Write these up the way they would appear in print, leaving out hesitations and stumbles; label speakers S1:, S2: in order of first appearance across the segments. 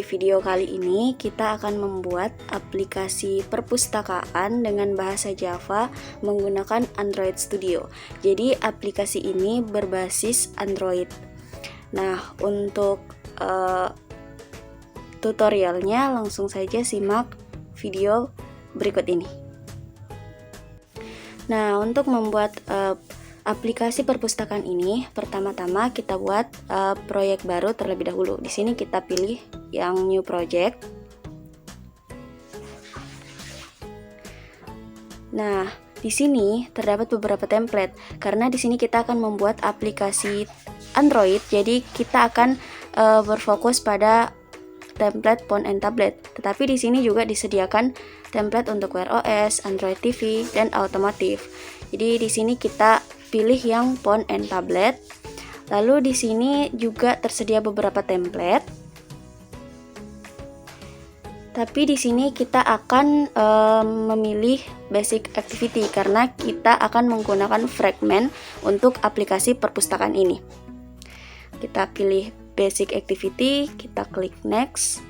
S1: video kali ini kita akan membuat aplikasi perpustakaan dengan bahasa Java menggunakan Android Studio. Jadi aplikasi ini berbasis Android. Nah, untuk tutorialnya langsung saja simak video berikut ini. Nah, untuk membuat aplikasi perpustakaan ini, pertama-tama kita buat proyek baru terlebih dahulu. Di sini kita pilih yang new project. Nah, di sini terdapat beberapa template karena di sini kita akan membuat aplikasi Android. Jadi kita akan berfokus pada template phone and tablet. Tetapi di sini juga disediakan template untuk Wear OS, Android TV, dan otomotif. Jadi di sini kita pilih yang phone and tablet. Lalu di sini juga tersedia beberapa template. Tapi di sini kita akan memilih basic activity karena kita akan menggunakan fragment untuk aplikasi perpustakaan ini. Kita pilih basic activity, kita klik next.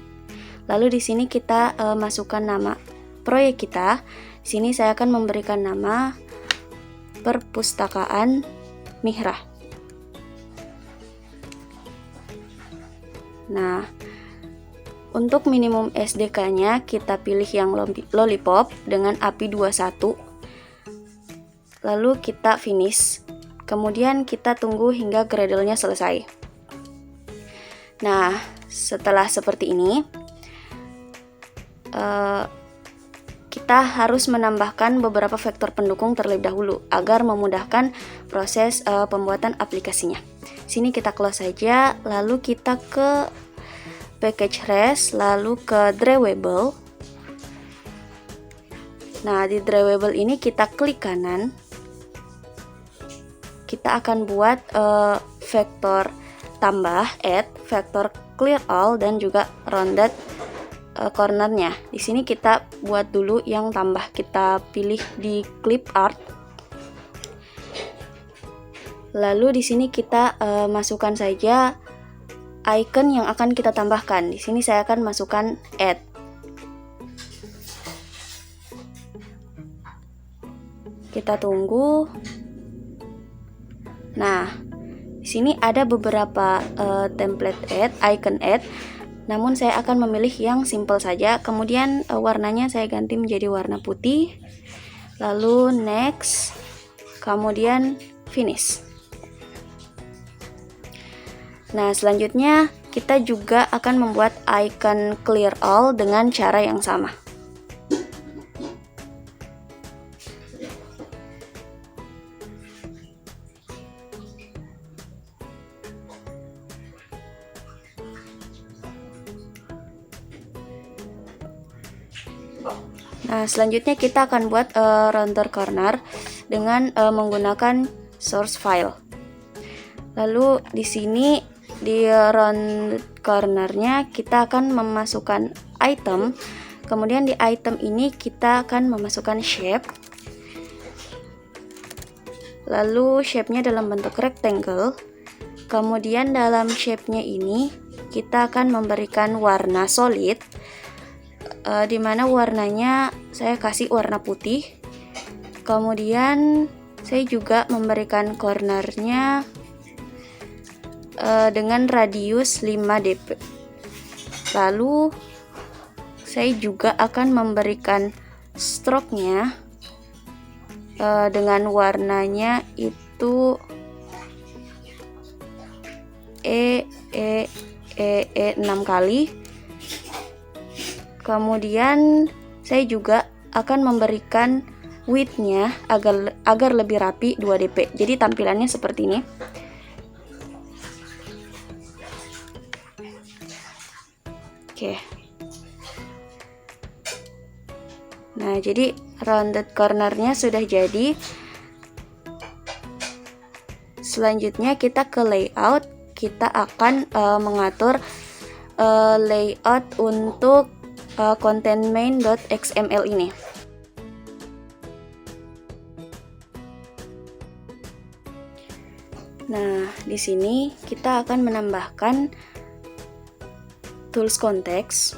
S1: Lalu di sini kita masukkan nama proyek kita. Di sini saya akan memberikan nama Perpustakaan Mihra. Nah, untuk minimum SDK-nya kita pilih yang Lollipop dengan API 21. Lalu kita finish. Kemudian kita tunggu hingga Gradle-nya selesai. Nah, setelah seperti ini, kita harus menambahkan beberapa vektor pendukung terlebih dahulu agar memudahkan proses pembuatan aplikasinya. Sini kita close saja, lalu kita ke package res, lalu ke drawable. Nah, di drawable ini kita klik kanan. Kita akan buat vektor tambah, add, vektor clear all, dan juga rounded cornernya. Di sini kita buat dulu yang tambah, kita pilih di clip art. Lalu di sini kita masukkan saja icon yang akan kita tambahkan. Di sini saya akan masukkan add. Kita tunggu. Nah, di sini ada beberapa template add, icon add. Namun saya akan memilih yang simple saja. Kemudian warnanya saya ganti menjadi warna putih. Lalu next. Kemudian finish. Nah, selanjutnya kita juga akan membuat icon clear all dengan cara yang sama. Nah, selanjutnya kita akan buat rounded corner dengan menggunakan source file. Lalu di sini di rounded cornernya kita akan memasukkan item. Kemudian di item ini kita akan memasukkan shape. Lalu shape-nya dalam bentuk rectangle. Kemudian dalam shape-nya ini kita akan memberikan warna solid. Di mana warnanya saya kasih warna putih. Kemudian saya juga memberikan cornernya dengan radius 5 dp. Lalu saya juga akan memberikan stroke-nya dengan warnanya itu E 6 kali. Kemudian saya juga akan memberikan width-nya agar lebih rapi 2 dp. Jadi tampilannya seperti ini. Oke. Nah, jadi rounded cornernya sudah jadi. Selanjutnya kita ke layout. Kita akan mengatur layout untuk content main.xml ini. Nah, di sini kita akan menambahkan tools konteks.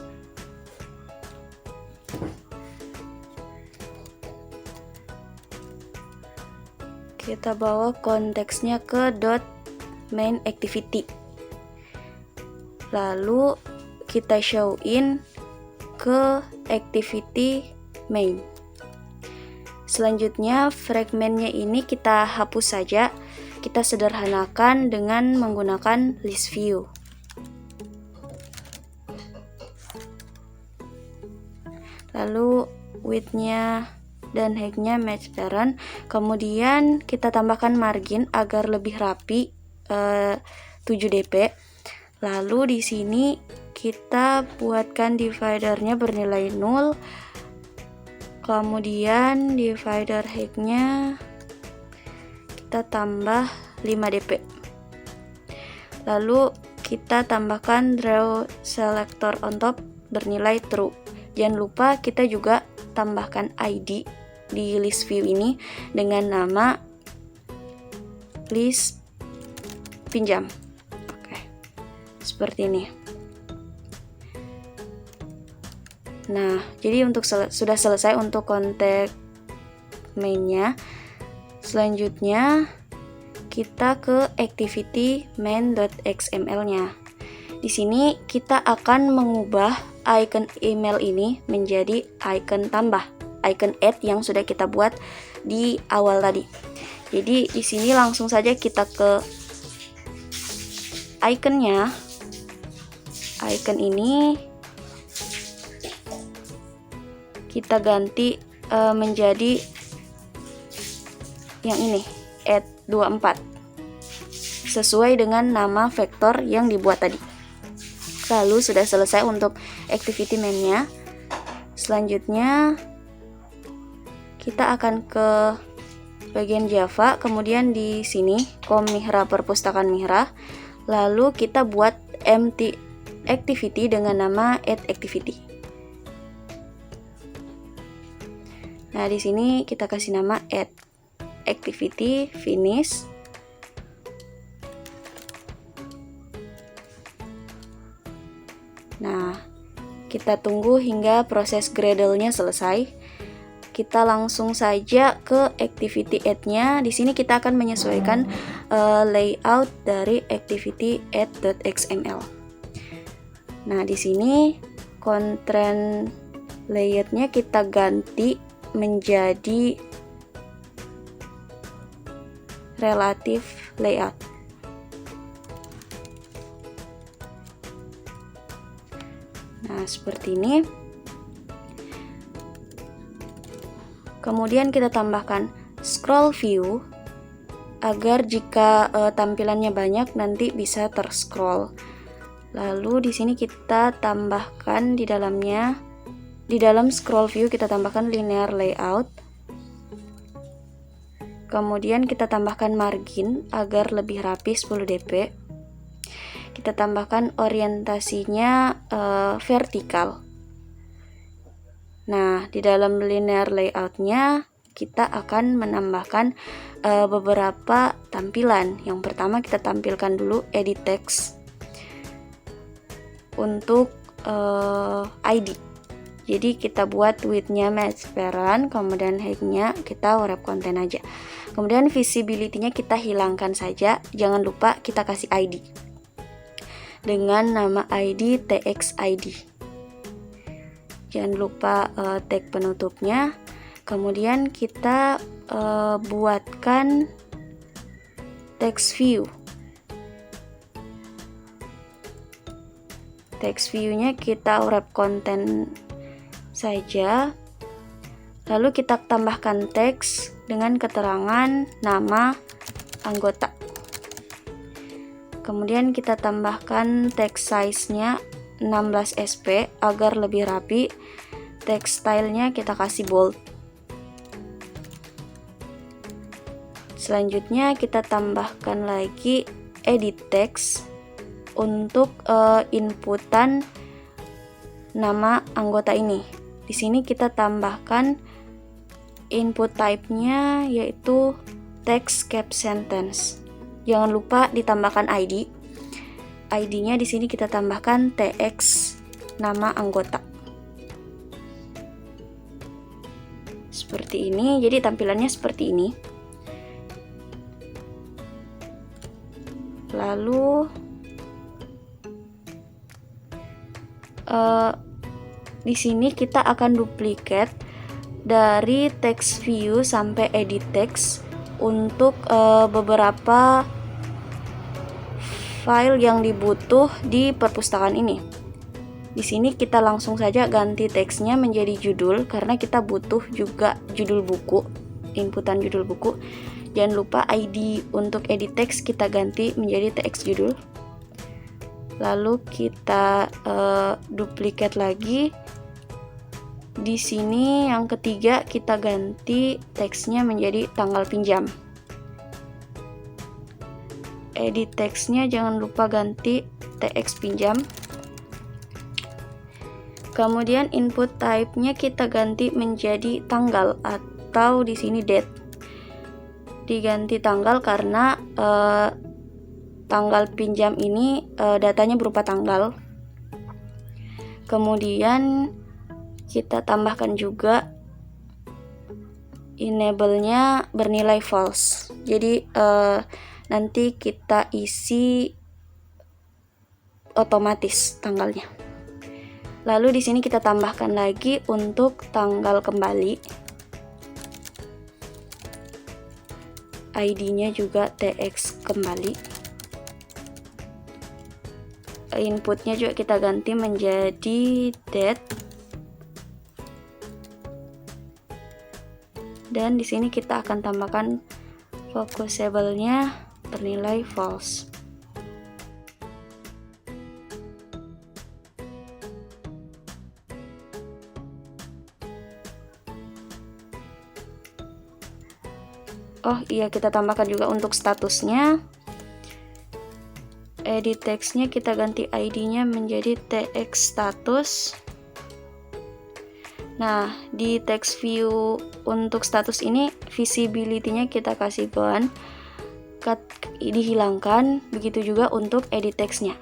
S1: Kita bawa konteksnya ke .main activity. Lalu kita showin ke activity main. Selanjutnya fragmentnya ini kita hapus saja. Kita sederhanakan dengan menggunakan list view. Lalu width-nya dan height-nya match parent. Kemudian kita tambahkan margin agar lebih rapi, 7 dp. Lalu di sini kita buatkan dividernya bernilai 0. Kemudian divider height-nya kita tambah 5 dp. Lalu kita tambahkan draw selector on top bernilai true. Jangan lupa kita juga tambahkan ID di list view ini dengan nama list pinjam. Oke, seperti ini. Nah, jadi sudah selesai untuk konteks mainnya. Selanjutnya kita ke activity main.xml-nya. Di sini kita akan mengubah icon email ini menjadi icon tambah, icon add yang sudah kita buat di awal tadi. Jadi di sini langsung saja kita ke iconnya. Icon ini kita ganti menjadi yang ini, add 24, sesuai dengan nama vektor yang dibuat tadi. Lalu sudah selesai untuk activity main-nya. Selanjutnya kita akan ke bagian Java, kemudian di sini kom Mihra perpustakaan Mihra. Lalu kita buat empty activity dengan nama add activity. Nah, di sini kita kasih nama add activity finish. Nah, kita tunggu hingga proses Gradle-nya selesai. Kita langsung saja ke activity add-nya. Di sini kita akan menyesuaikan layout dari activity add.xml. Nah, di sini constraint layout-nya kita ganti menjadi relative layout. Nah, seperti ini. Kemudian kita tambahkan scroll view agar jika tampilannya banyak nanti bisa terscroll. Lalu di sini kita tambahkan di dalamnya, di dalam scroll view kita tambahkan linear layout. Kemudian kita tambahkan margin agar lebih rapi 10 dp. Kita tambahkan orientasinya vertikal. Nah, di dalam linear layout-nya kita akan menambahkan beberapa tampilan. Yang pertama kita tampilkan dulu edit text untuk ID. Jadi kita buat width-nya match parent, kemudian height-nya kita wrap content aja. Kemudian visibility-nya kita hilangkan saja. Jangan lupa kita kasih ID dengan nama ID txid. Jangan lupa tag penutupnya. Kemudian kita buatkan text view. Text view-nya kita wrap content saja. Lalu kita tambahkan teks dengan keterangan nama anggota. Kemudian kita tambahkan text size-nya 16 sp agar lebih rapi. Text style-nya kita kasih bold. Selanjutnya kita tambahkan lagi edit text untuk inputan nama anggota ini. Di sini kita tambahkan input type-nya yaitu text cap sentence. Jangan lupa ditambahkan ID. ID-nya di sini kita tambahkan TX nama anggota. Seperti ini, jadi tampilannya seperti ini. Lalu di sini kita akan duplikat dari text view sampai edit text untuk beberapa file yang dibutuh di perpustakaan ini. Di sini kita langsung saja ganti teksnya menjadi judul karena kita butuh juga judul buku, inputan judul buku. Jangan lupa ID untuk edit text kita ganti menjadi tx judul. Lalu kita duplikat lagi. Di sini yang ketiga kita ganti teksnya menjadi tanggal pinjam. Edit teksnya jangan lupa ganti tx pinjam. Kemudian input type-nya kita ganti menjadi tanggal atau di sini date. Diganti tanggal karena tanggal pinjam ini datanya berupa tanggal. Kemudian kita tambahkan juga enable-nya bernilai false. Jadi nanti kita isi otomatis tanggalnya. Lalu di sini kita tambahkan lagi untuk tanggal kembali. ID-nya juga TX kembali. Inputnya juga kita ganti menjadi date. Dan di sini kita akan tambahkan focusable-nya bernilai false. Oh iya, kita tambahkan juga untuk statusnya. Edit text-nya kita ganti ID-nya menjadi TX status. Nah, di text view untuk status ini visibility-nya kita kasih on, dihilangkan. Begitu juga untuk edit text-nya.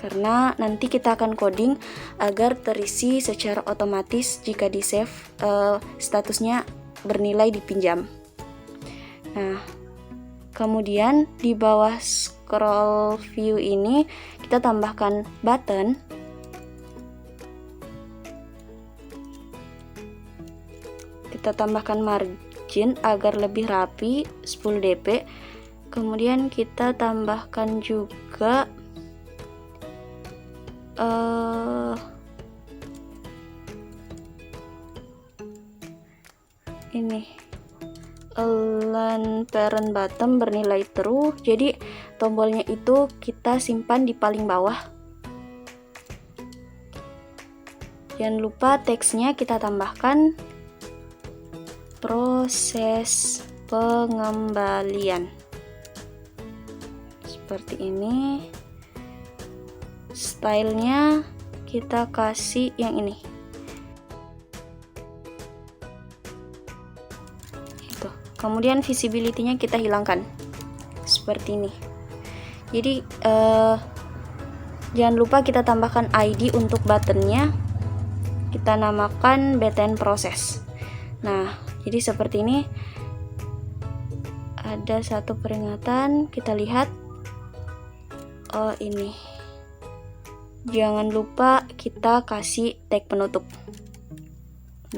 S1: Karena nanti kita akan coding agar terisi secara otomatis jika di save statusnya bernilai dipinjam. Nah, kemudian di bawah scroll view ini kita tambahkan button. Kita tambahkan margin agar lebih rapi 10 dp. Kemudian kita tambahkan juga ini align parent button bernilai true. Jadi tombolnya itu kita simpan di paling bawah. Jangan lupa teksnya kita tambahkan proses pengembalian seperti ini. Stylenya kita kasih yang ini. Kemudian visibility-nya kita hilangkan seperti ini. Jadi jangan lupa kita tambahkan ID untuk buttonnya. Kita namakan btn process. Nah, jadi seperti ini. Ada satu peringatan, kita lihat. Oh, ini. Jangan lupa kita kasih tag penutup.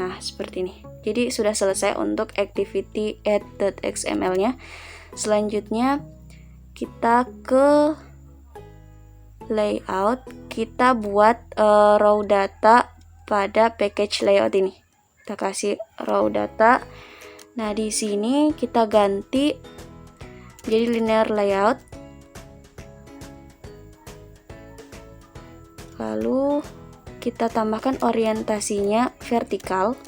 S1: Nah, seperti ini. Jadi sudah selesai untuk activity add.xml-nya. Selanjutnya kita ke layout. Kita buat raw data pada package layout ini. Kita kasih raw data. Nah, di sini kita ganti jadi linear layout. Lalu kita tambahkan orientasinya vertikal.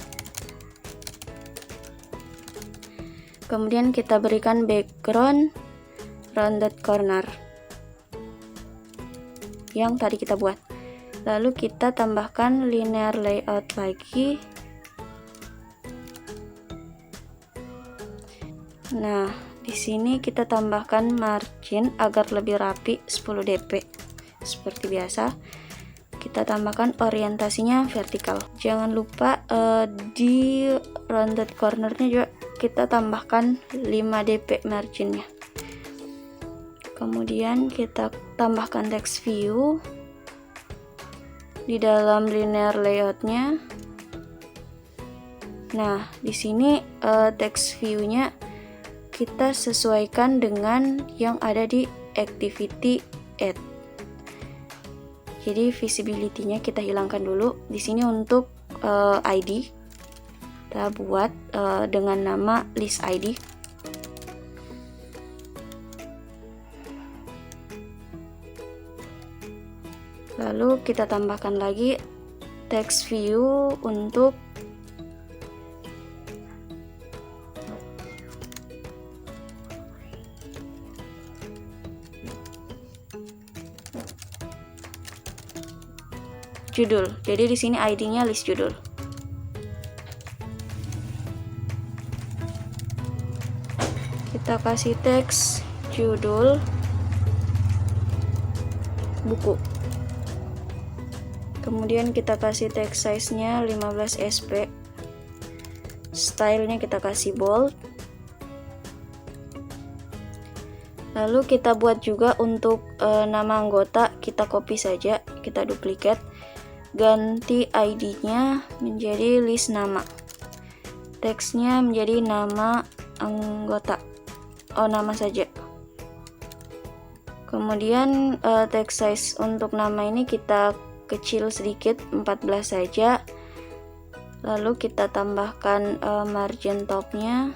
S1: Kemudian kita berikan background rounded corner yang tadi kita buat. Lalu kita tambahkan linear layout lagi. Nah, Di sini kita tambahkan margin agar lebih rapi 10 dp. Seperti biasa, kita tambahkan orientasinya vertikal. Jangan lupa di rounded cornernya juga kita tambahkan 5 dp marginnya. Kemudian kita tambahkan text view di dalam linear layoutnya. Nah, di sini text view-nya kita sesuaikan dengan yang ada di activity add. Jadi visibility-nya kita hilangkan dulu. Di sini untuk ID kita buat dengan nama list ID. Lalu kita tambahkan lagi text view untuk judul. Jadi di sini ID-nya list judul. Kita kasih teks judul buku. Kemudian kita kasih text size-nya 15 sp. Stylenya kita kasih bold. Lalu kita buat juga untuk nama anggota, kita copy saja, kita duplikat. Ganti ID-nya menjadi list nama. Teksnya menjadi nama anggota. Nama saja. Kemudian text size untuk nama ini kita kecil sedikit, 14 saja. Lalu kita tambahkan margin topnya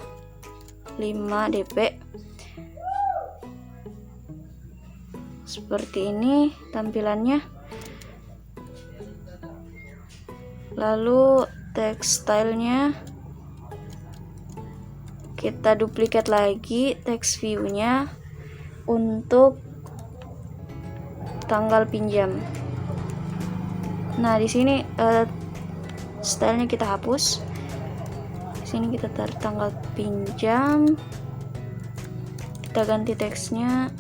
S1: 5 dp. Seperti ini tampilannya. Lalu text stylenya kita duplikat lagi text view-nya untuk tanggal pinjam. Nah, di sini stylenya kita hapus. Di sini kita taruh tanggal pinjam. Kita ganti teksnya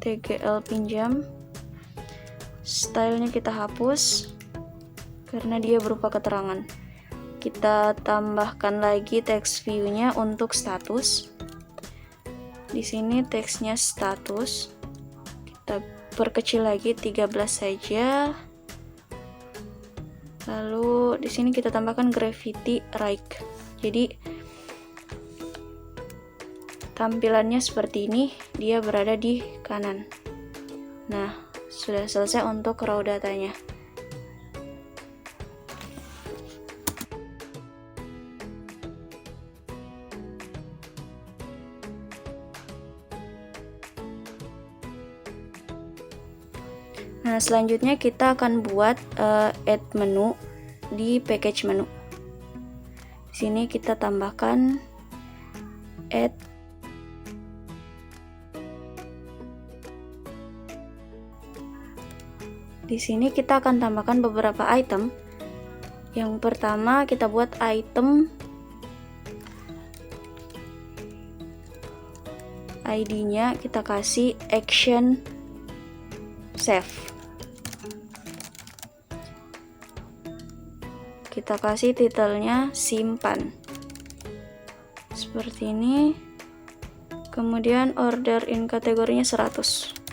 S1: TGL pinjam. Stylenya kita hapus karena dia berupa keterangan. Kita tambahkan lagi text view-nya untuk status. Di sini teksnya status. Kita perkecil lagi 13 saja. Lalu di sini kita tambahkan gravity right. Jadi tampilannya seperti ini, dia berada di kanan. Nah, sudah selesai untuk raw datanya. Nah, selanjutnya kita akan buat add menu di package menu. Di sini kita tambahkan add. Di sini kita akan tambahkan beberapa item. Yang pertama kita buat item ID-nya kita kasih action save. Kita kasih titelnya simpan. Seperti ini. Kemudian order in kategorinya 100.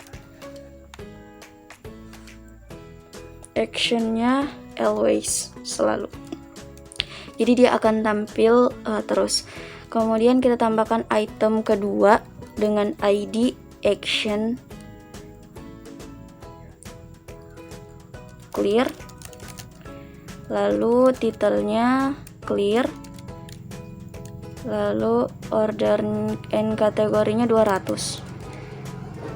S1: Actionnya always, selalu. Jadi dia akan tampil terus. Kemudian kita tambahkan item kedua dengan ID action clear. Lalu titelnya clear. Lalu order and kategorinya 200.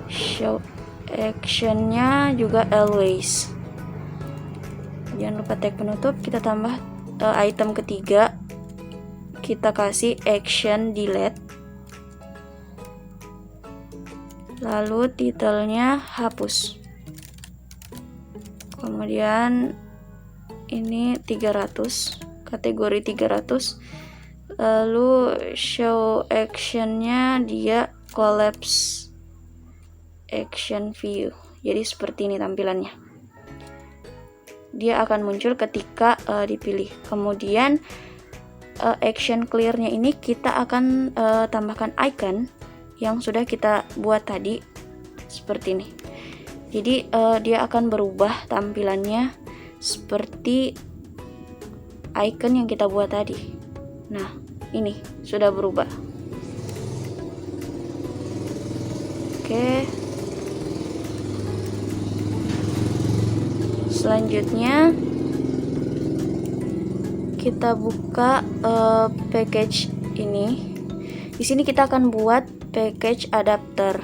S1: Show actionnya juga always. Jangan lupa tag penutup. Kita tambah item ketiga, kita kasih action delete. Lalu titelnya hapus. Kemudian ini 300. kategori 300. Lalu show actionnya dia collapse action view. Jadi seperti ini tampilannya. Dia akan muncul ketika dipilih. Kemudian action clear-nya ini kita akan tambahkan icon yang sudah kita buat tadi seperti ini. Jadi dia akan berubah tampilannya seperti icon yang kita buat tadi. Nah, ini sudah berubah. Oke. Selanjutnya kita buka package ini. Di sini kita akan buat package adapter.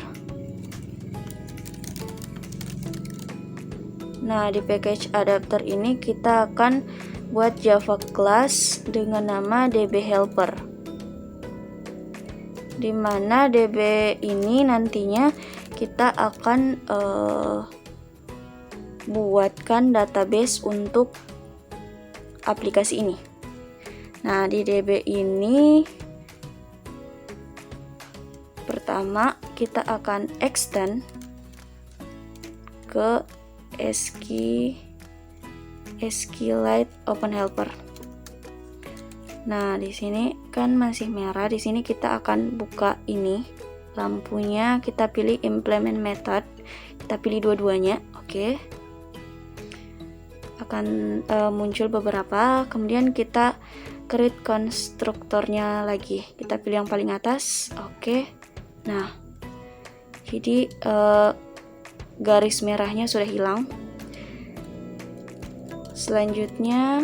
S1: Nah, di package adapter ini kita akan buat Java class dengan nama DB helper. Dimana DB ini nantinya kita akan buatkan database untuk aplikasi ini. Nah, di DB ini pertama kita akan extend ke SQLite Open Helper. Nah, di sini kan masih merah. Di sini kita akan buka ini lampunya, kita pilih implement method, kita pilih dua-duanya. Oke. Akan muncul beberapa. Kemudian kita create konstruktornya lagi. Kita pilih yang paling atas. Oke. Nah, jadi garis merahnya sudah hilang. Selanjutnya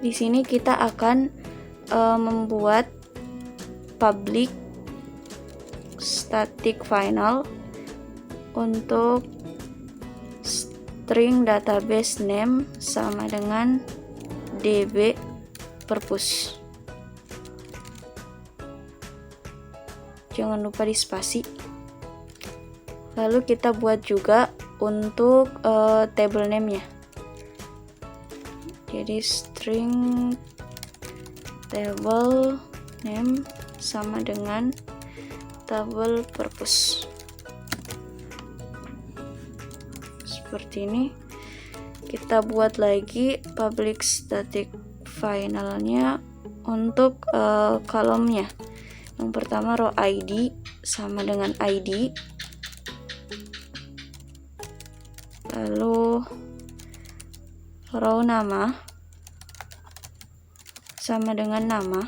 S1: di sini kita akan membuat public static final untuk string database name sama dengan db purpose. Jangan lupa di spasi. Lalu kita buat juga untuk table name-nya. Jadi string table name sama dengan table purpose. Seperti ini. Kita buat lagi public static finalnya untuk kolomnya. Yang pertama row ID sama dengan ID. Lalu row nama sama dengan nama.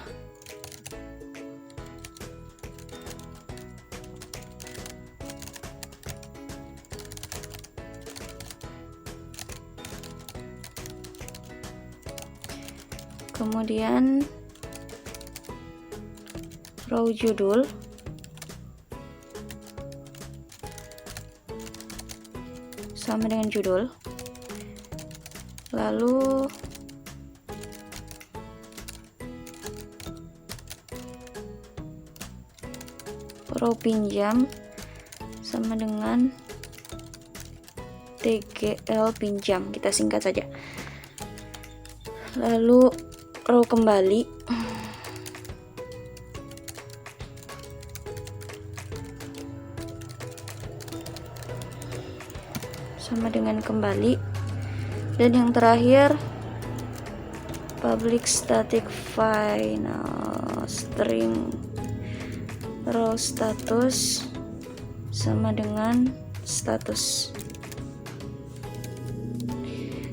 S1: Kemudian row judul sama dengan judul. Lalu row pinjam sama dengan TGL pinjam, kita singkat saja. Lalu row kembali sama dengan kembali. Dan yang terakhir public static final string row status sama dengan status.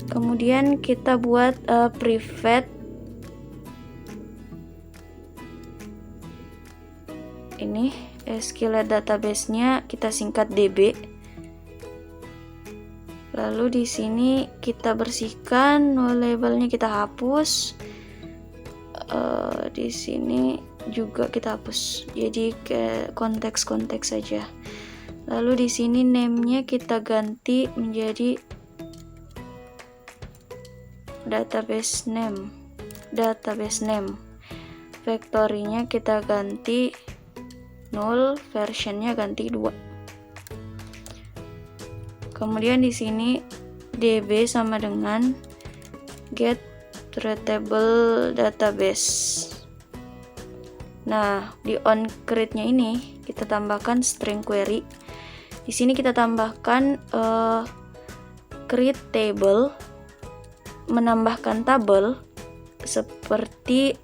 S1: Kemudian kita buat private ini SQLite database-nya, kita singkat DB. Lalu di sini kita bersihkan, no labelnya kita hapus. Di sini juga kita hapus. Jadi ke konteks-konteks saja. Lalu di sini name-nya kita ganti menjadi database name. Factory-nya kita ganti 0, versionnya ganti 2. Kemudian di sini DB sama dengan get readable database. Nah, di onCreate-nya ini kita tambahkan string query. Di sini kita tambahkan create table, menambahkan tabel seperti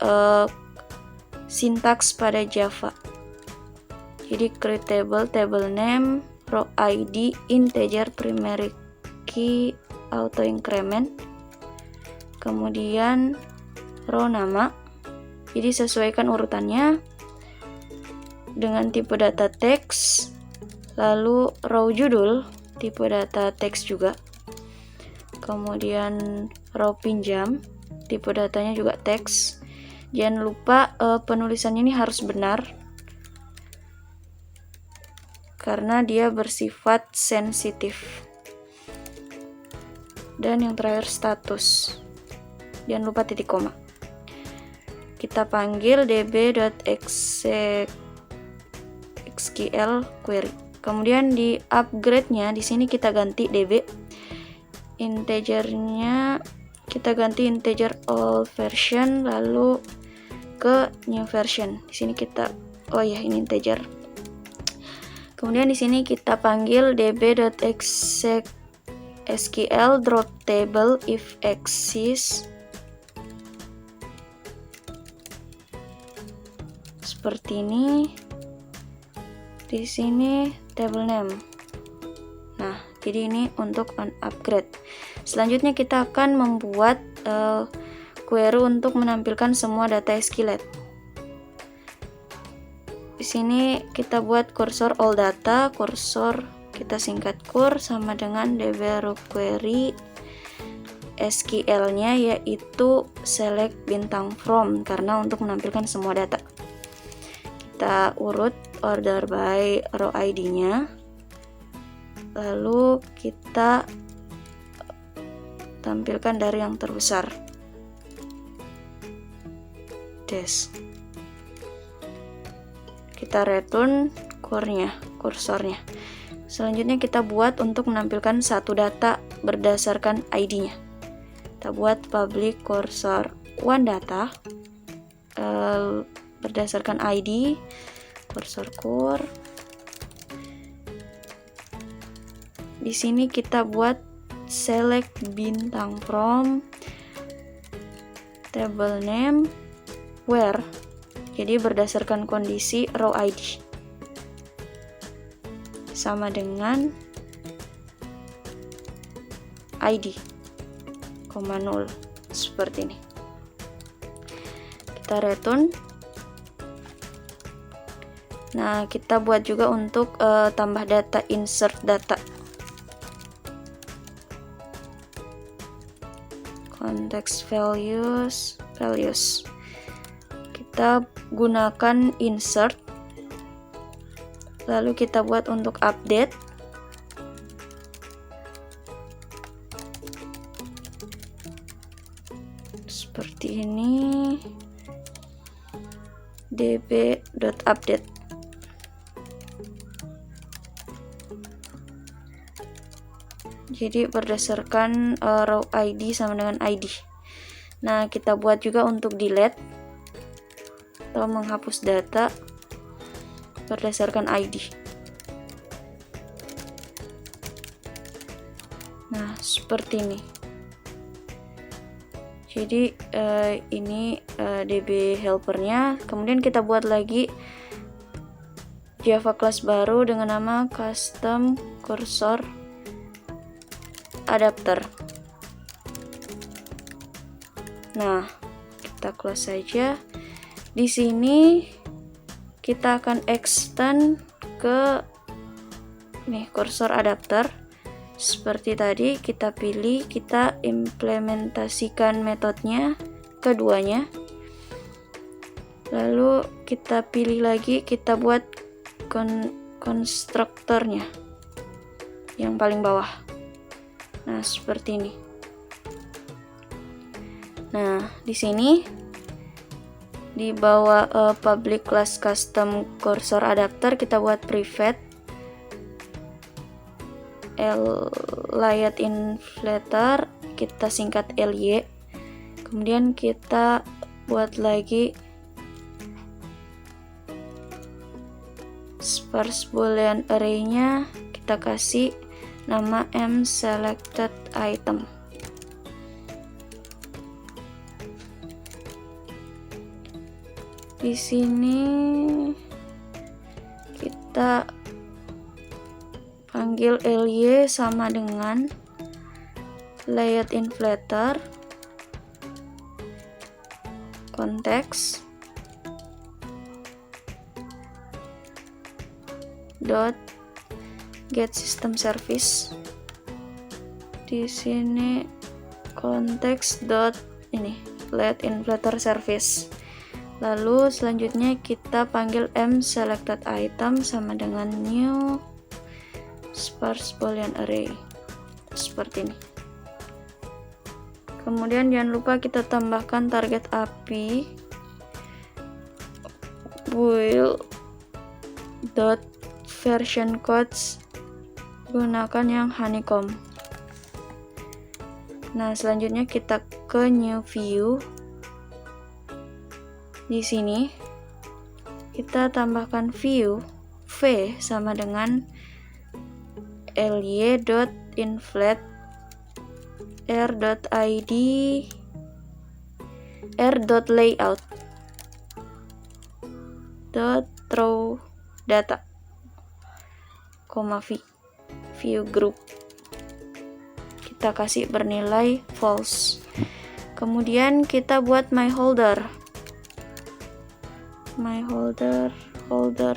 S1: sintaks pada Java. Jadi create table, table name, row ID, integer, primary key, auto increment, kemudian row nama. Jadi sesuaikan urutannya dengan tipe data teks, lalu row judul tipe data teks juga, kemudian row pinjam tipe datanya juga teks. Jangan lupa penulisannya ini harus benar karena dia bersifat sensitif. Dan yang terakhir status, jangan lupa titik koma. Kita panggil db.xql query. Kemudian di upgrade-nya di sini kita ganti db. Integernya kita ganti integer old version lalu ke new version. Di sini kita ini integer. Kemudian di sini kita panggil db.xql drop table if exists. Seperti ini. Di sini table name. Nah, jadi ini untuk on upgrade. Selanjutnya kita akan membuat query untuk menampilkan semua data SQLite. Di sini kita buat cursor all data, cursor kita singkat cur sama dengan db.query SQL-nya yaitu select bintang from karena untuk menampilkan semua data. Kita urut order by row ID-nya, lalu kita tampilkan dari yang terbesar, dash. Kita return kursornya. Selanjutnya kita buat untuk menampilkan satu data berdasarkan ID-nya. Kita buat public cursor one data berdasarkan ID, cursor cur. Di sini kita buat select bintang from table name where. Jadi berdasarkan kondisi row ID sama dengan ID, 0 seperti ini. Kita return. Nah, kita buat juga untuk tambah data, insert data. Context values. Kita gunakan insert. Lalu kita buat untuk update. Seperti ini. db.update. Jadi berdasarkan row ID sama dengan ID. Nah, kita buat juga untuk delete atau menghapus data berdasarkan ID. Nah, seperti ini. Jadi ini DB helpernya. Kemudian kita buat lagi Java class baru dengan nama custom cursor adapter. Nah, kita close saja. Di sini kita akan extend ke cursor adapter. Seperti tadi kita pilih, kita implementasikan metodenya keduanya. Lalu kita pilih lagi, kita buat konstruktornya yang paling bawah. Nah, seperti ini. Nah, di sini di bawah public class custom cursor adapter kita buat private layout inflator, kita singkat LY. Kemudian kita buat lagi sparse boolean array-nya, kita kasih nama mSelectedItem. Di sini kita panggil ly sama dengan layout inflator konteks dot get system service. Di sini konteks dot ini layout inflator service. Lalu selanjutnya kita panggil mSelectedItem sama dengan new sparse boolean array seperti ini. Kemudian jangan lupa kita tambahkan target API build dot version codes, gunakan yang honeycomb. Nah, selanjutnya kita ke new view. Di sini kita tambahkan view v sama dengan ly.inflate r.id r.layout .throw data, view group. Kita kasih bernilai false. Kemudian kita buat my holder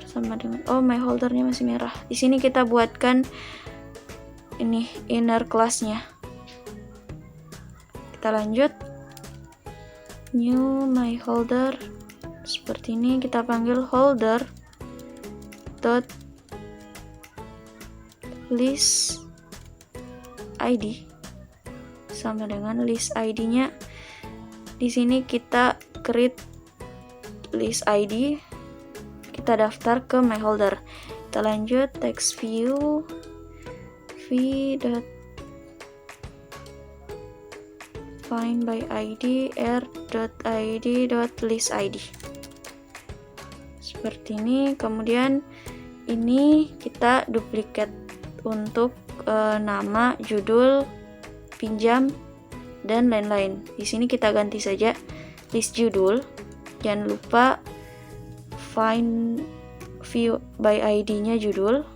S1: sama dengan my holdernya masih merah. Di sini kita buatkan ini inner class-nya. Kita lanjut new my holder seperti ini, kita panggil holder dot list id sama dengan list id-nya. Di sini kita create list id, kita daftar ke my holder. Kita lanjut text view v.find by id r.id.list id seperti ini. Kemudian ini kita duplikat untuk nama, judul, pinjam, dan lain-lain. Di sini kita ganti saja list judul. Jangan lupa find view by id-nya judul.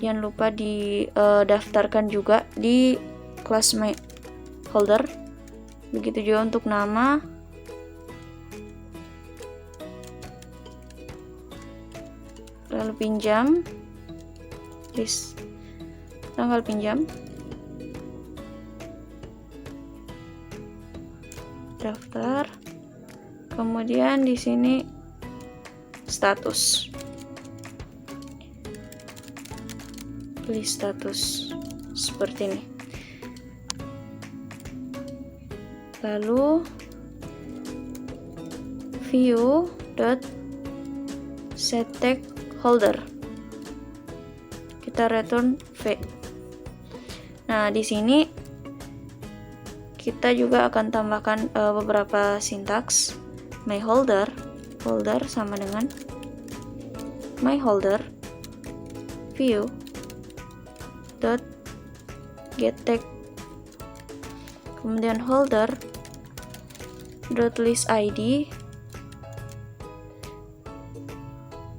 S1: Jangan lupa didaftarkan juga di kelas my holder. Begitu juga untuk nama. Lalu pinjam, list tanggal pinjam, daftar. Kemudian di sini status, list status seperti ini. Lalu view dot set tag holder, kita return v. Nah, di sini kita juga akan tambahkan beberapa sintaks. My holder sama dengan my holder view dot get tag, kemudian holder dot list id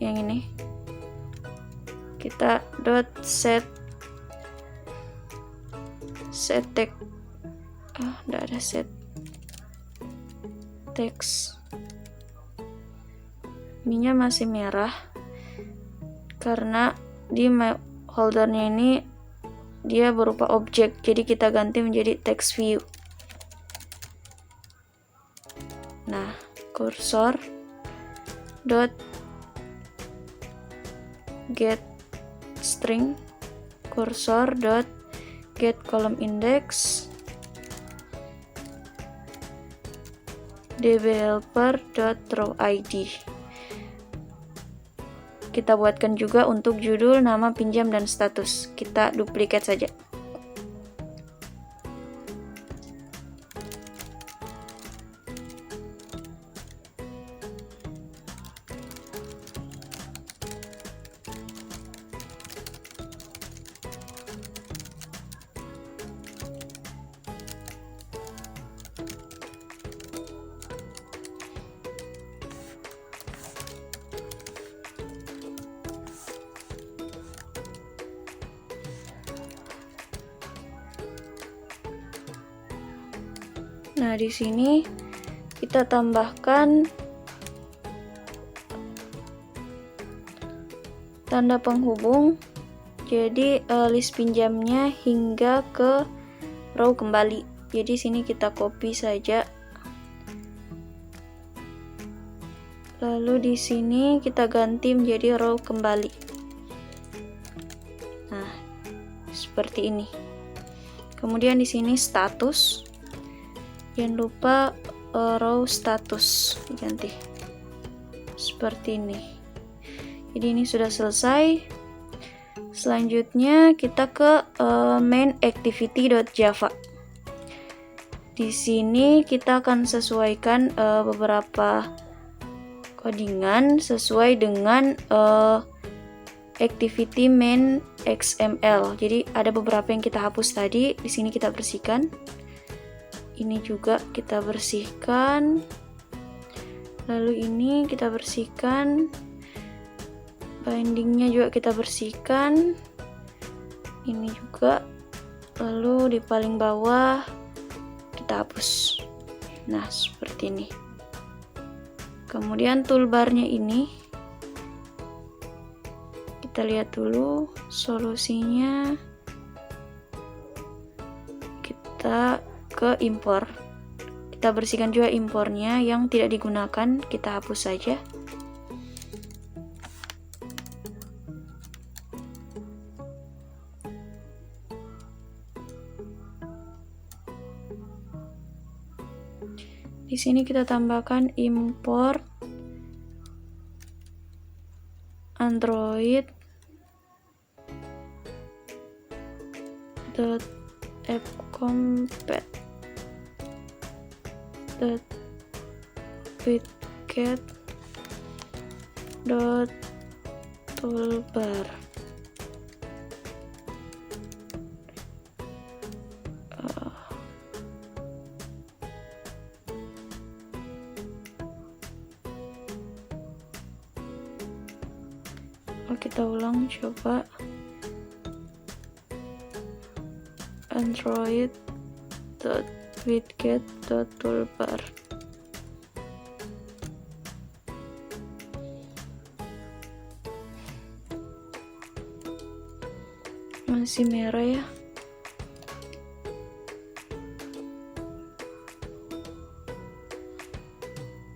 S1: yang ini, kita dot set tag, enggak ada set text, ininya masih merah karena di my holdernya ini dia berupa objek, jadi kita ganti menjadi text view. Nah, cursor dot get string, cursor dot get column index, dbhelper.throwId. Kita buatkan juga untuk judul, nama, pinjam, dan status. Kita duplikat saja. Nah, di sini kita tambahkan tanda penghubung. Jadi list pinjamnya hingga ke row kembali. Jadi sini kita copy saja. Lalu di sini kita ganti menjadi row kembali. Nah, seperti ini. Kemudian di sini status. Jangan lupa row status diganti. Seperti ini. Jadi ini sudah selesai. Selanjutnya kita ke main activity.java. Di sini kita akan sesuaikan beberapa codingan sesuai dengan activity main XML. Jadi ada beberapa yang kita hapus tadi, di sini kita bersihkan. Ini juga kita bersihkan. Lalu ini kita bersihkan. Bindingnya juga kita bersihkan. Ini juga. Lalu di paling bawah kita hapus. Nah, seperti ini. Kemudian toolbarnya ini kita lihat dulu solusinya. Kita ke impor. Kita bersihkan juga impornya yang tidak digunakan, kita hapus saja. Di sini kita tambahkan import android.appcompat.widget.toolbar. Kita ulang coba. android.widget.toolbar. Masih merah ya.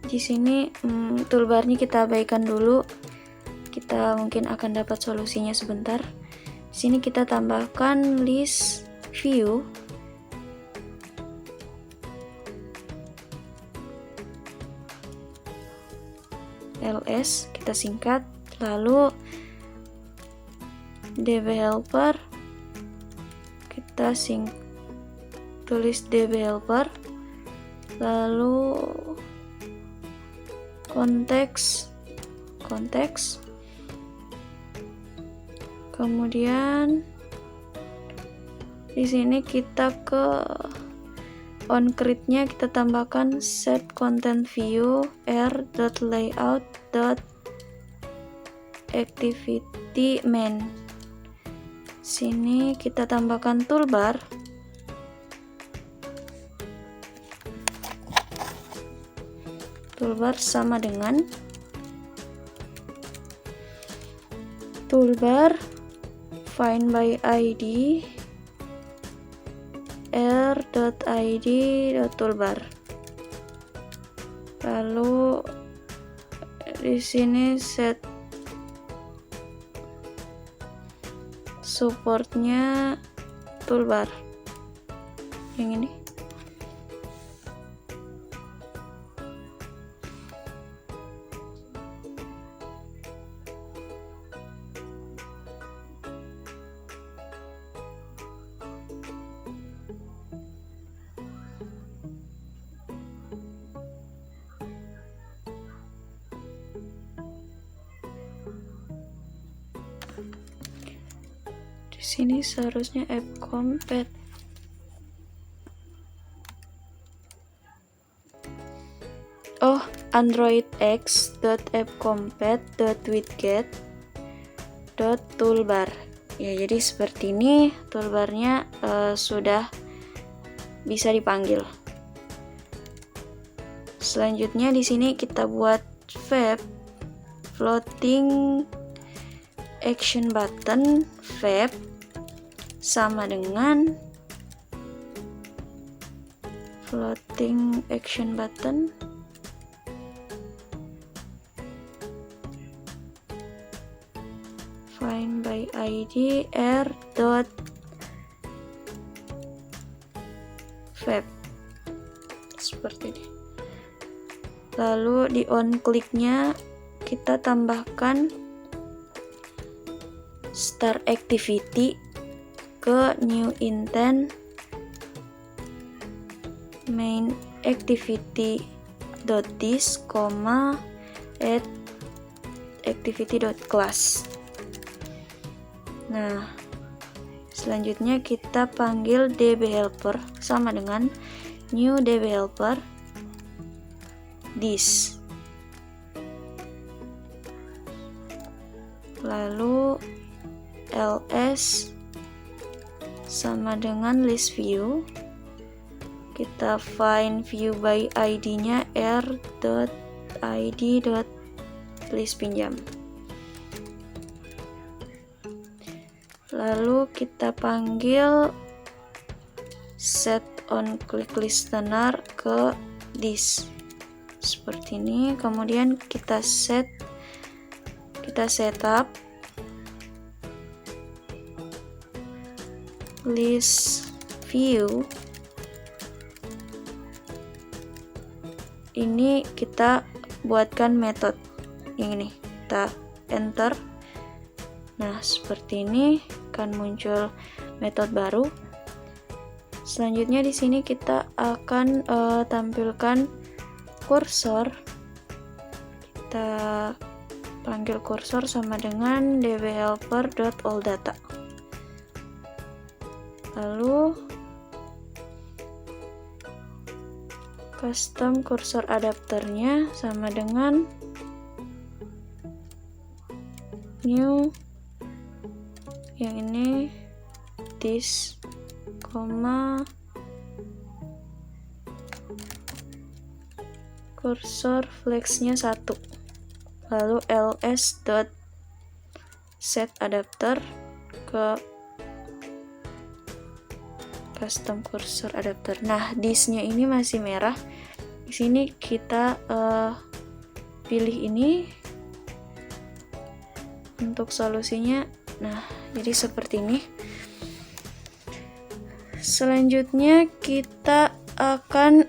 S1: Di sini toolbarnya kita abaikan dulu. Kita mungkin akan dapat solusinya sebentar. Di sini kita tambahkan list view. ls kita singkat, lalu db helper kita tulis db helper, lalu konteks, kemudian di sini kita ke onCreate-nya kita tambahkan set content view r.layout.activity main. Sini kita tambahkan toolbar. Toolbar sama dengan toolbar find by id r.id.toolbar. Lalu di sini set supportnya toolbar yang ini. Di sini seharusnya appcompat. Oh, androidx.appcompat.widget.toolbar. Ya, jadi seperti ini toolbarnya sudah bisa dipanggil. selanjutnya di sini kita buat Fab floating action button Fab sama dengan floating action button find by ID r.fab seperti ini. Lalu di on click-nya kita tambahkan start activity ke new intent main activity.this, add activity.class. Nah, selanjutnya kita panggil dbHelper sama dengan new dbHelper this. Lalu ls sama dengan list view. Kita find view by id-nya r.id.list pinjam. Lalu kita panggil set on click listener ke this seperti ini. Kemudian kita setup list view. Ini kita buatkan metode yang ini, kita enter. Nah, seperti ini akan muncul metode baru. Selanjutnya di sini kita akan tampilkan kursor. Kita panggil kursor sama dengan dbHelper.allData. Lalu custom kursor adapternya sama dengan new yang ini this, kursor flexnya 1, lalu ls.set adapter ke custom kursor adapter. Nah, this-nya ini masih merah. Di sini kita pilih ini untuk solusinya. Nah, jadi seperti ini. Selanjutnya kita akan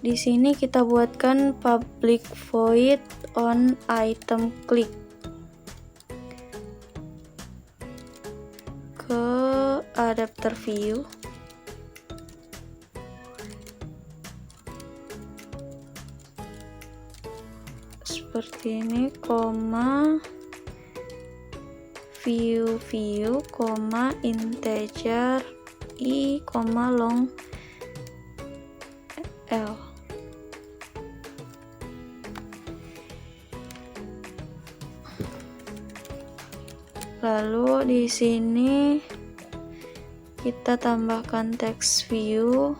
S1: di sini kita buatkan public void on item click ke adapter view. Seperti ini, view, integer i, long l. Lalu di sini kita tambahkan text view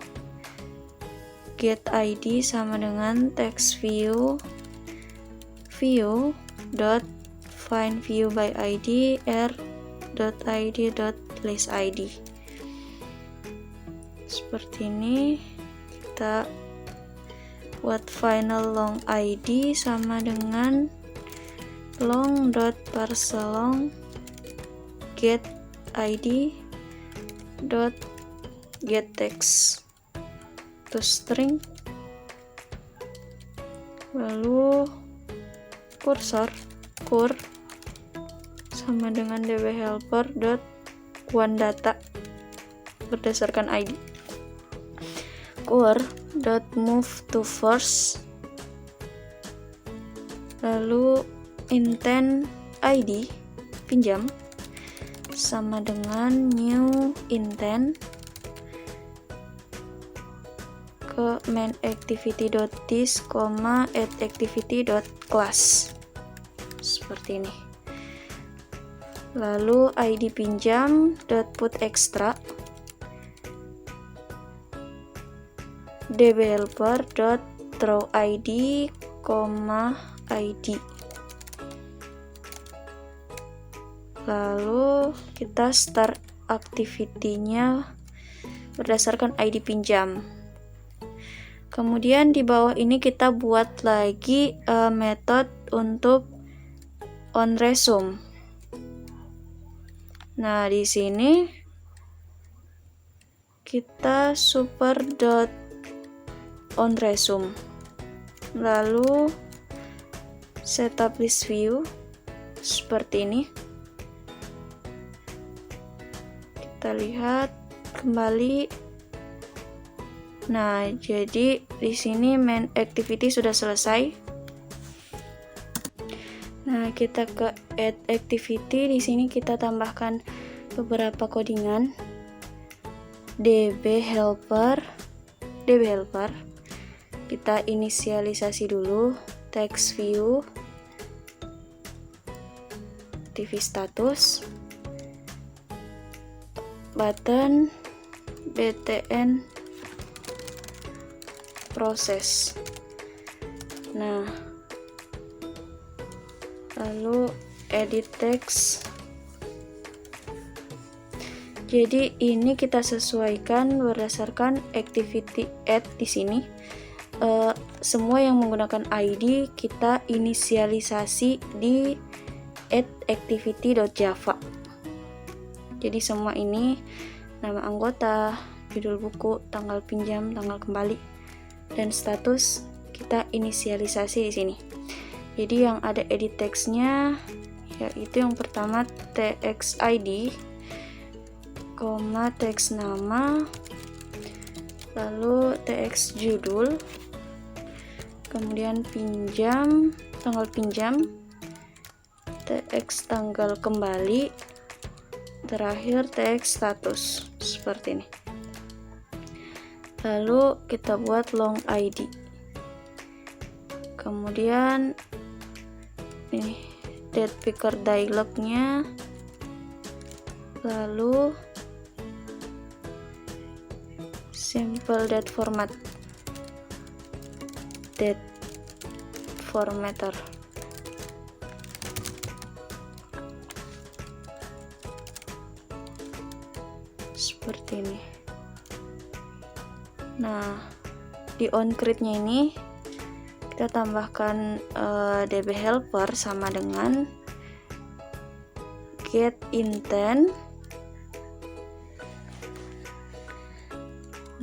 S1: get id sama dengan text view dot find view by id r.id.list id. Seperti ini, kita buat final long id sama dengan long.parseLong get id dot get text to string. Lalu kursor sama dengan dbHelper.oneData berdasarkan id. Move to first. Lalu intent id pinjam sama dengan new intent ke main activity.this, add activity.class seperti ini. Lalu id pinjam put extra dbhelper.drawID, ID. Lalu kita start activity-nya berdasarkan ID pinjam. Kemudian di bawah ini kita buat lagi metode untuk onResume. Nah, di sini kita super.onResume. Lalu setup list view seperti ini. Kita lihat kembali. Nah, jadi di sini main activity sudah selesai. Nah, kita ke add activity. Di sini kita tambahkan beberapa codingan. dbhelper. Kita inisialisasi dulu text view, TV status, button, btn proses. Nah, lalu edit text. Jadi ini kita sesuaikan berdasarkan activity add di sini. Semua yang menggunakan ID kita inisialisasi di add activity.java. Jadi semua ini nama anggota, judul buku, tanggal pinjam, tanggal kembali, dan status kita inisialisasi di sini. Jadi yang ada edit text-nya yaitu yang pertama txid, teks nama, lalu teks judul, kemudian pinjam, tanggal pinjam, teks tanggal kembali, terakhir teks status seperti ini. Lalu kita buat long ID. Kemudian ini date picker dialognya, lalu simple date format, date formatter. Seperti ini. Nah, di onCreate-nya ini kita tambahkan dbhelper sama dengan get intent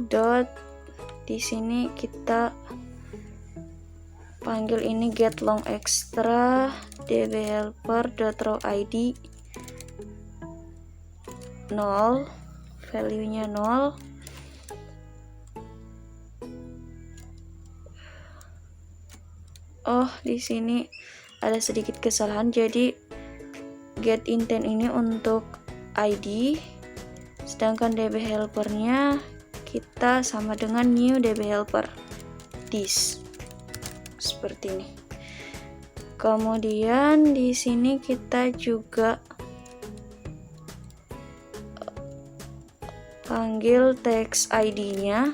S1: dot, di sini kita panggil ini get long extra dbhelper.drawID 0, value-nya 0. Oh, di sini ada sedikit kesalahan. Jadi get intent ini untuk ID, sedangkan dbhelper-nya kita sama dengan new dbhelper this, seperti ini. Kemudian di sini kita juga panggil text ID-nya,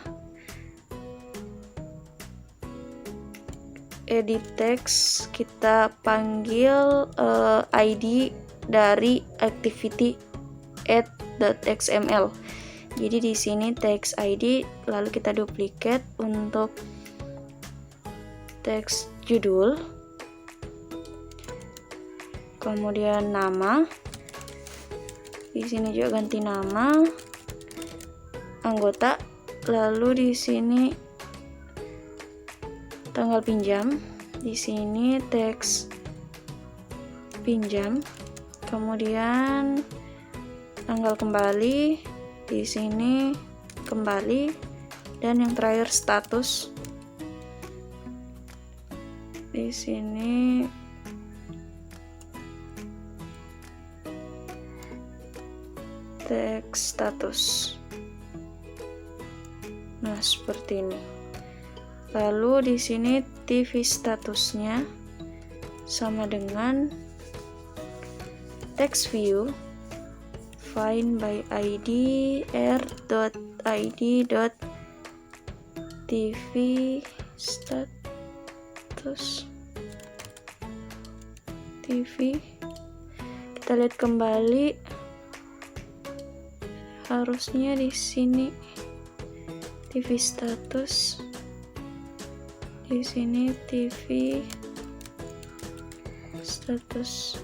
S1: edit text kita panggil ID dari activity add.xml. Jadi di sini text ID, lalu kita duplicate untuk teks judul, kemudian nama. Di sini juga ganti nama, anggota, lalu di sini tanggal pinjam, di sini teks pinjam, kemudian tanggal kembali, di sini kembali, dan yang terakhir status. Di sini teks status. Nah, seperti ini. Lalu di sini TV statusnya sama dengan text view find by id r.id TV status TV. Kita lihat kembali, harusnya di sini TV status, di sini TV status.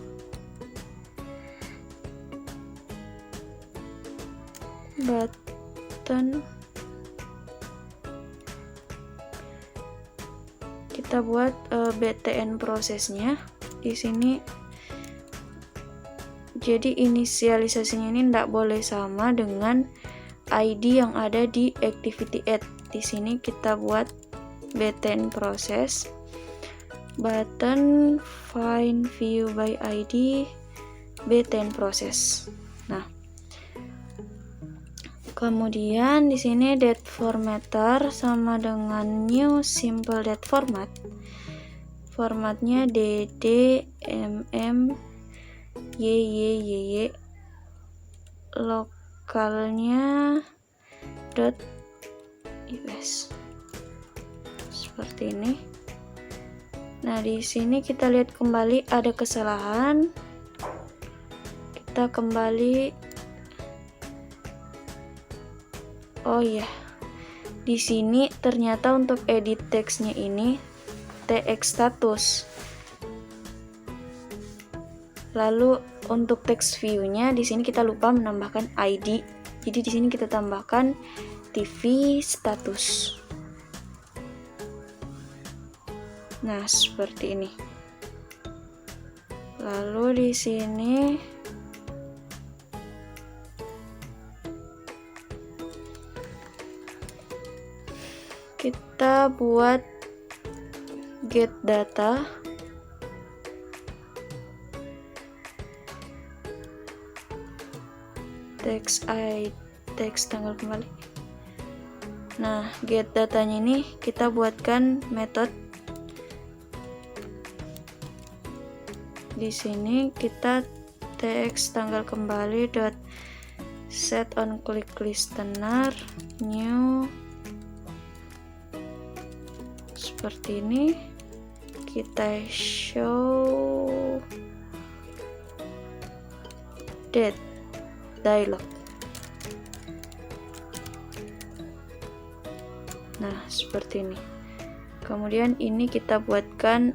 S1: Button kita buat btn prosesnya di sini. Jadi inisialisasinya ini tidak boleh sama dengan ID yang ada di activity add. Di sini kita buat btn proses button find view by ID btn proses. Nah, kemudian di sini date formatter sama dengan new simple date format. Formatnya dd mm yyyy, lokalnya .us, seperti ini. Nah, di sini kita lihat kembali ada kesalahan. Kita kembali. Oh iya, di sini ternyata untuk edit teksnya ini tx status. Lalu untuk text view-nya di sini kita lupa menambahkan ID. Jadi di sini kita tambahkan TV status. Nah, seperti ini. Lalu di sini kita buat get data. Text tanggal kembali. Nah, get datanya ini kita buatkan metode. Di sini kita tx tanggal kembali dot set on click listener new, seperti ini. Kita show date dialog. Nah, seperti ini. Kemudian ini kita buatkan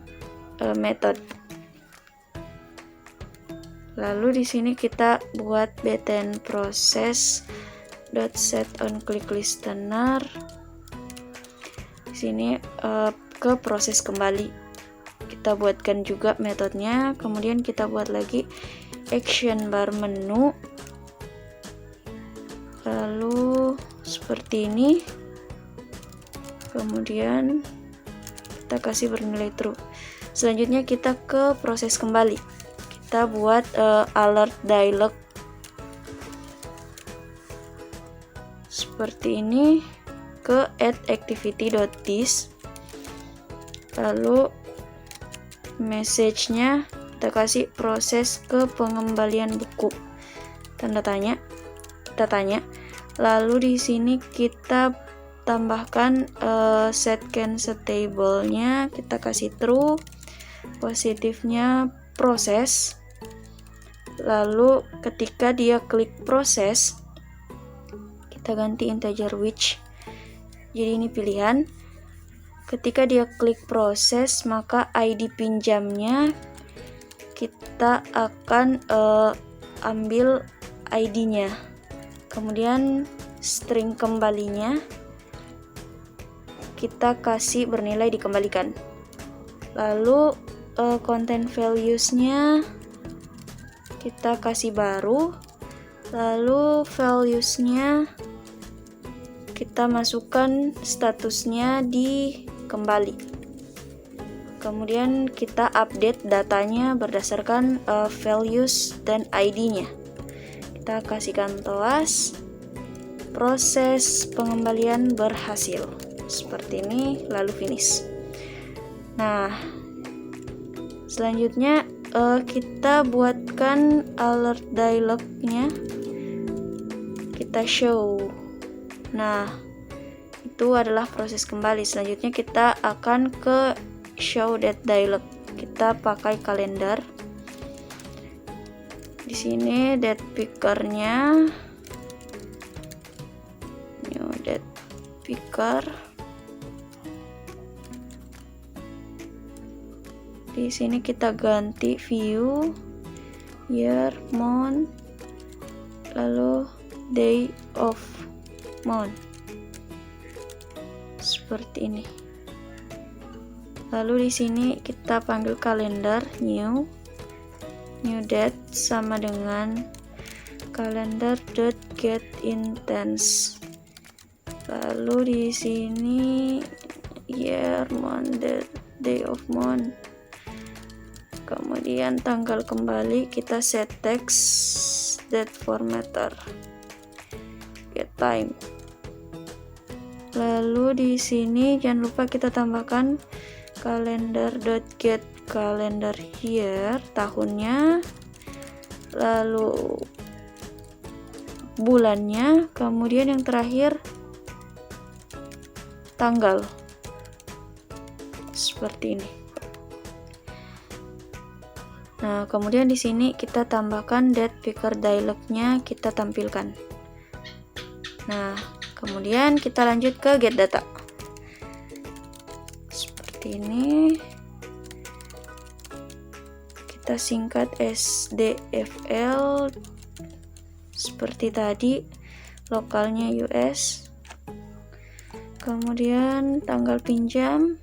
S1: metode. Lalu di sini kita buat btn proses dot set on click listener. Di sini ke proses kembali. Kita buatkan juga metodenya. Kemudian kita buat lagi action bar menu. Lalu seperti ini. Kemudian kita kasih bernilai true. Selanjutnya kita ke proses kembali. Kita buat alert dialog seperti ini ke add activity.this. Lalu message-nya kita kasih proses ke pengembalian buku, tanda tanya. Kita tanya. Lalu di sini kita tambahkan set can stable-nya, kita kasih true, positifnya proses. Lalu ketika dia klik proses, kita ganti integer which. Jadi ini pilihan. Ketika dia klik proses, maka ID pinjamnya kita akan ambil ID-nya. Kemudian string kembalinya kita kasih bernilai dikembalikan. Lalu content values-nya kita kasih baru. Lalu values-nya kita masukkan statusnya di kembali. Kemudian kita update datanya berdasarkan values dan ID-nya. Kita kasihkan toas. Proses pengembalian berhasil. Seperti ini, lalu finish. Nah, selanjutnya kita buatkan alert dialog-nya. Kita show. Nah, itu adalah proses kembali. Selanjutnya kita akan ke show date dialog. Kita pakai kalender. Di sini date pickernya new date picker. Di sini kita ganti view, year, month, lalu day of month. Seperti ini. Lalu di sini kita panggil kalender new date sama dengan calendar.getIntense. Lalu di sini year, month, day of month. Kemudian tanggal kembali kita set text date formatter, get time. Lalu di sini jangan lupa kita tambahkan calendar.get calendar year, tahunnya, lalu bulannya, kemudian yang terakhir tanggal. Seperti ini. Nah, kemudian di sini kita tambahkan date picker dialognya, kita tampilkan. Nah, kemudian kita lanjut ke get data. Seperti ini. Kita singkat SDFL seperti tadi, lokalnya US. Kemudian tanggal pinjam,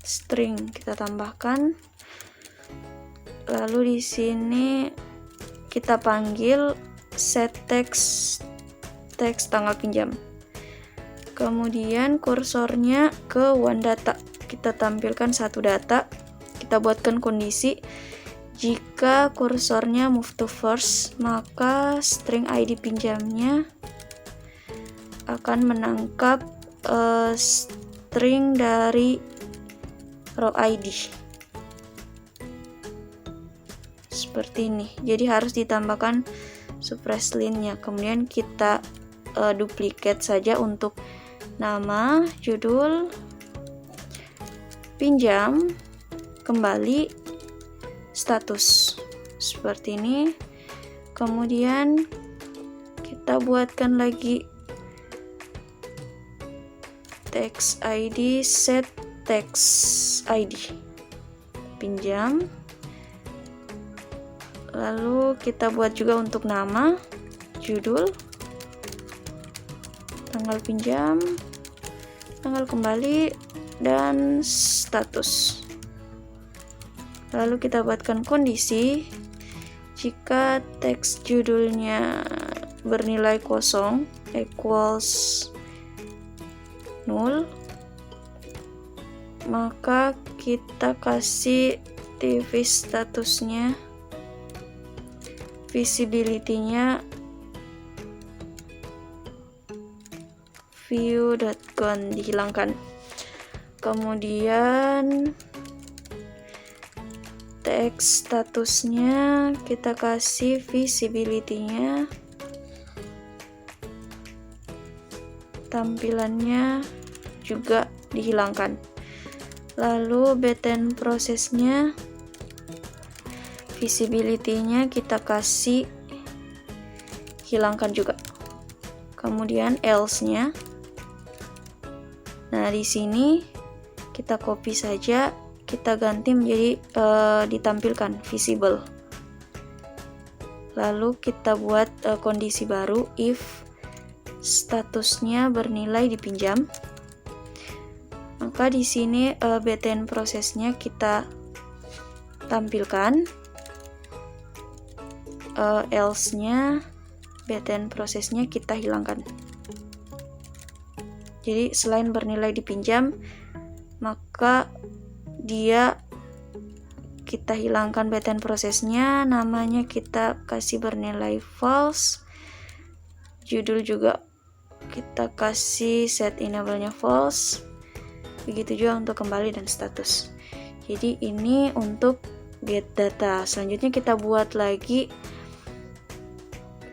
S1: string kita tambahkan. Lalu di sini kita panggil set text tanggal pinjam. Kemudian kursornya ke one data, kita tampilkan satu data. Kita buatkan kondisi jika kursornya move to first, maka string ID pinjamnya akan menangkap string dari row ID. Seperti ini. Jadi harus ditambahkan suppress line-nya. Kemudian kita duplicate saja untuk nama, judul, pinjam, kembali, status. Seperti ini. Kemudian kita buatkan lagi text ID, set text ID pinjam. Lalu kita buat juga untuk nama, judul, tanggal pinjam, tanggal kembali, dan status. Lalu kita buatkan kondisi jika teks judulnya bernilai kosong equals 0, maka kita kasih TV statusnya, visibility-nya view.gone dihilangkan. Kemudian teks statusnya kita kasih visibility-nya, tampilannya juga dihilangkan. Lalu button prosesnya, visibility-nya kita kasih hilangkan juga. Kemudian else-nya. Nah, di sini kita copy saja, kita ganti menjadi ditampilkan visible. Lalu kita buat kondisi baru if statusnya bernilai dipinjam. Maka di sini button prosesnya kita tampilkan, else-nya, button prosesnya kita hilangkan. Jadi selain bernilai dipinjam, maka dia kita hilangkan button prosesnya, namanya kita kasih bernilai false, judul juga kita kasih set enable-nya false. Begitu juga untuk kembali dan status. Jadi ini untuk get data. Selanjutnya kita buat lagi,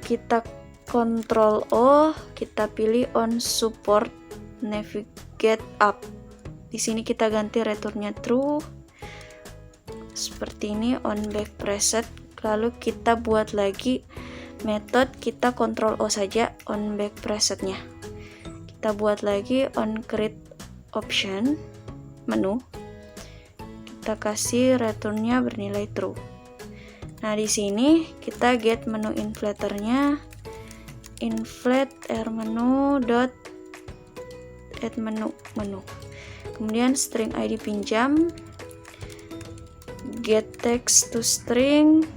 S1: kita Ctrl O, kita pilih on support navigate up. Di sini kita ganti returnnya true. Seperti ini, on back preset. Lalu kita buat lagi method, kita Ctrl O saja on back presetnya. Kita buat lagi on create option menu. Kita kasih returnnya bernilai true. Nah, di sini kita get menu inflaternya, inflate air menu dot add menu. Kemudian string ID pinjam, get text to string.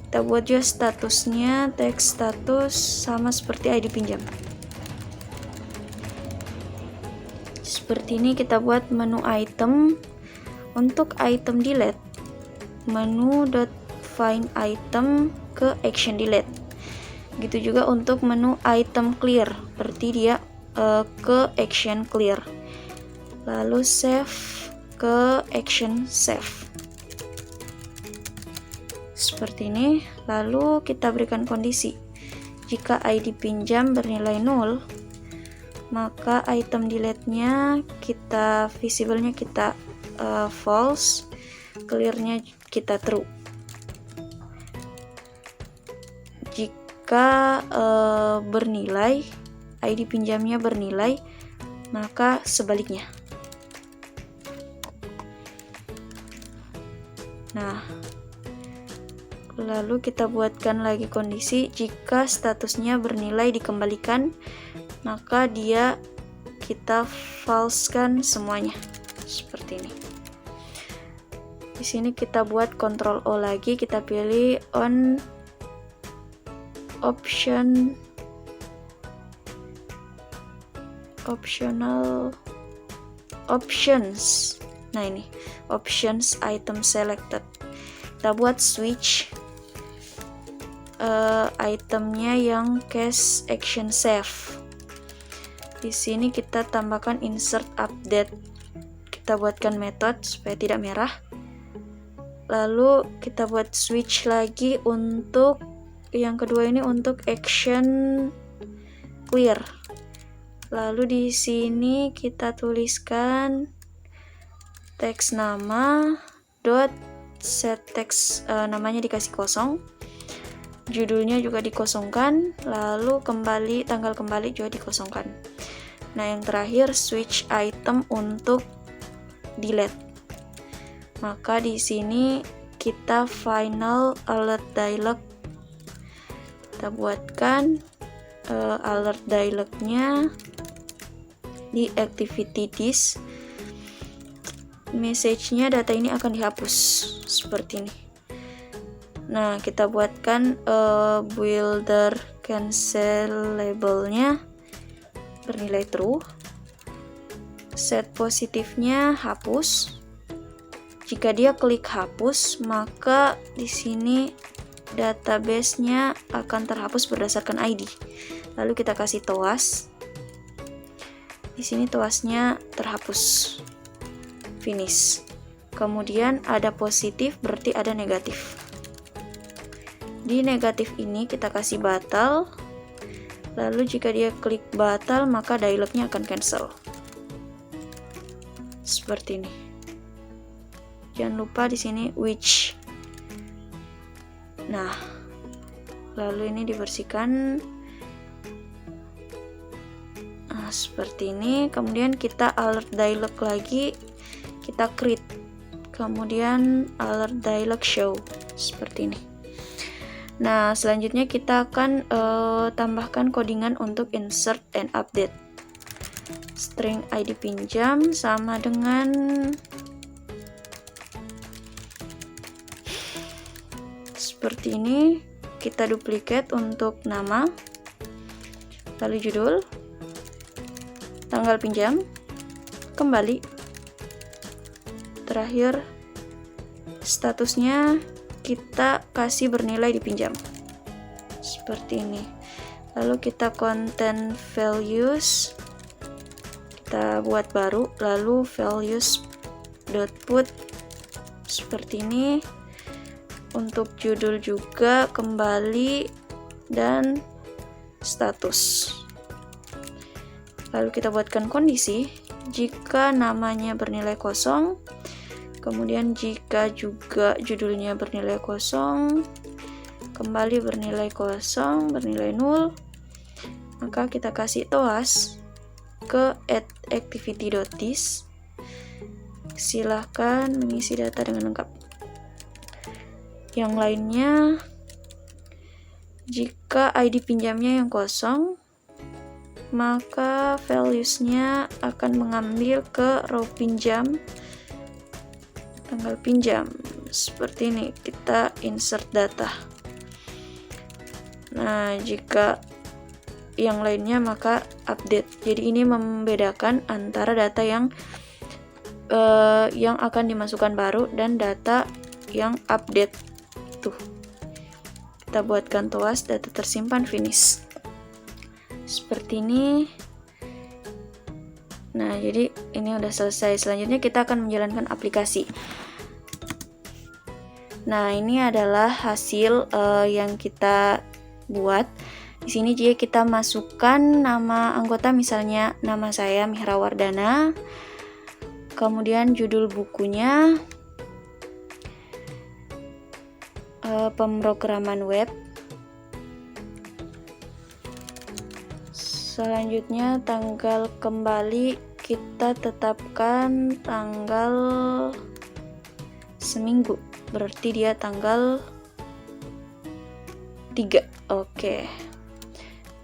S1: Kita buat juga statusnya text status sama seperti ID pinjam. Seperti ini kita buat menu item. Untuk item delete, menu dot find item ke action delete. Gitu juga untuk menu item clear, berarti dia ke action clear. Lalu save ke action save. Seperti ini. Lalu kita berikan kondisi. Jika ID pinjam bernilai 0, maka item delete-nya kita visible-nya kita false, clear-nya kita true. Jika bernilai, ID pinjamnya bernilai, maka sebaliknya. Nah, lalu kita buatkan lagi kondisi, jika statusnya bernilai dikembalikan, maka dia kita false-kan semuanya. Seperti ini. Di sini kita buat Ctrl O lagi, kita pilih on optional options. Nah, ini options item selected. Kita buat switch itemnya yang cache action save. Di sini kita tambahkan insert update. Kita buatkan method supaya tidak merah. Lalu kita buat switch lagi untuk yang kedua ini untuk action clear. Lalu di sini kita tuliskan teks nama dot set text, namanya dikasih kosong, judulnya juga dikosongkan, lalu tanggal kembali juga dikosongkan. Nah, yang terakhir switch item untuk delete. Maka di sini kita final alert dialog. Kita buatkan alert dialognya di activity disk. Message-nya data ini akan dihapus seperti ini. Nah, kita buatkan builder cancel labelnya bernilai true. Set positifnya hapus. Jika dia klik hapus, maka di sini database-nya akan terhapus berdasarkan ID. Lalu kita kasih toas. Di sini toasnya terhapus. Finish. Kemudian ada positif, berarti ada negatif. Di negatif ini kita kasih batal. Lalu jika dia klik batal, maka dialognya akan cancel. Seperti ini. Jangan lupa di sini which. Nah, lalu ini dibersihkan. Nah, seperti ini. Kemudian kita alert dialog lagi, kita create. Kemudian alert dialog show seperti ini. Nah, selanjutnya kita akan tambahkan codingan untuk insert and update. String ID pinjam sama dengan seperti ini. Kita duplicate untuk nama, lalu judul, tanggal pinjam, kembali, terakhir statusnya kita kasih bernilai dipinjam seperti ini. Lalu kita content values, kita buat baru, lalu values dot put
S2: seperti ini. Untuk judul juga kembali dan status. Lalu kita buatkan kondisi jika namanya bernilai kosong, kemudian jika juga judulnya bernilai kosong, kembali bernilai kosong, bernilai 0, maka kita kasih toas ke activity.this. Silahkan mengisi data dengan lengkap. Yang lainnya, jika ID pinjamnya yang kosong, maka values-nya akan mengambil ke row pinjam, tanggal pinjam. Seperti ini, kita insert data. Nah, jika yang lainnya maka update. Jadi ini membedakan antara data yang akan dimasukkan baru dan data yang update. Tuh. Kita buatkan toas data tersimpan finish. Seperti ini. Nah, jadi ini udah selesai. Selanjutnya kita akan menjalankan aplikasi. Nah, ini adalah hasil yang kita buat. Di sini jika kita masukkan nama anggota, misalnya nama saya Mihra Wardana, kemudian judul bukunya pemrograman web. Selanjutnya tanggal kembali kita tetapkan tanggal seminggu, berarti dia tanggal 3. Oke.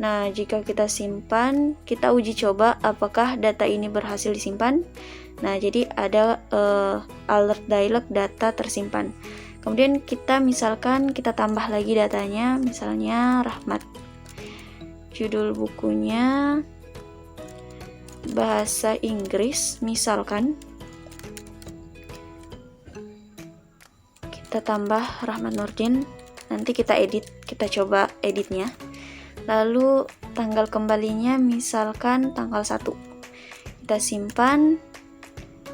S2: Nah, jika kita simpan, kita uji coba apakah data ini berhasil disimpan. Nah, jadi ada alert dialog data tersimpan. Kemudian kita misalkan kita tambah lagi datanya, misalnya Rahmat. Judul bukunya bahasa Inggris, misalkan. Kita tambah Rahmat Nurdin. Nanti kita edit, kita coba editnya. Lalu tanggal kembalinya misalkan tanggal 1. Kita simpan.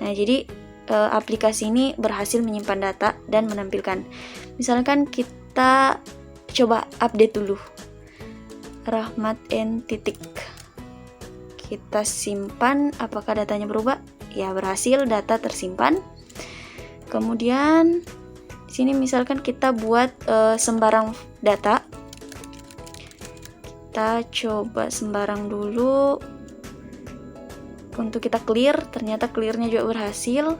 S2: Nah, jadi aplikasi ini berhasil menyimpan data dan menampilkan. Misalkan kita coba update dulu. Rahmat N titik. Kita simpan, apakah datanya berubah? Ya, berhasil, data tersimpan. Kemudian di sini misalkan kita buat sembarang data. Kita coba sembarang dulu. Untuk kita clear, ternyata clearnya juga berhasil.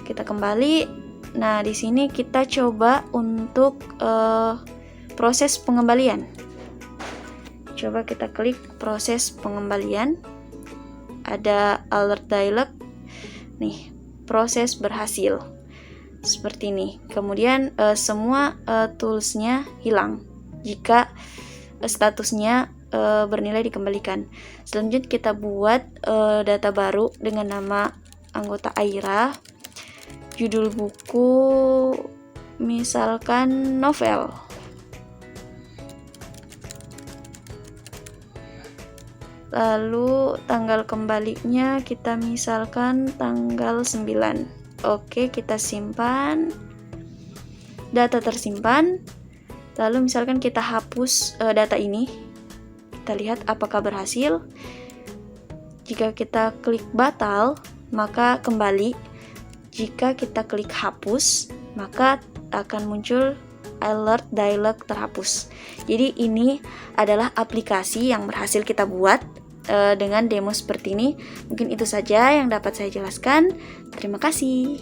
S2: Kita kembali. Nah, di sini kita coba untuk proses pengembalian. Coba kita klik proses pengembalian. Ada alert dialog. Nih, proses berhasil. Seperti ini. Kemudian semua toolsnya hilang jika statusnya bernilai dikembalikan. Selanjutnya kita buat data baru dengan nama anggota Aira. Judul buku misalkan novel. Lalu tanggal kembalinya kita misalkan tanggal 9. Oke, kita simpan. Data tersimpan. Lalu misalkan kita hapus data ini. Kita lihat apakah berhasil. Jika kita klik batal, maka kembali. Jika kita klik hapus, maka akan muncul alert dialog terhapus. Jadi ini adalah aplikasi yang berhasil kita buat dengan demo seperti ini. Mungkin itu saja yang dapat saya jelaskan. Terima kasih.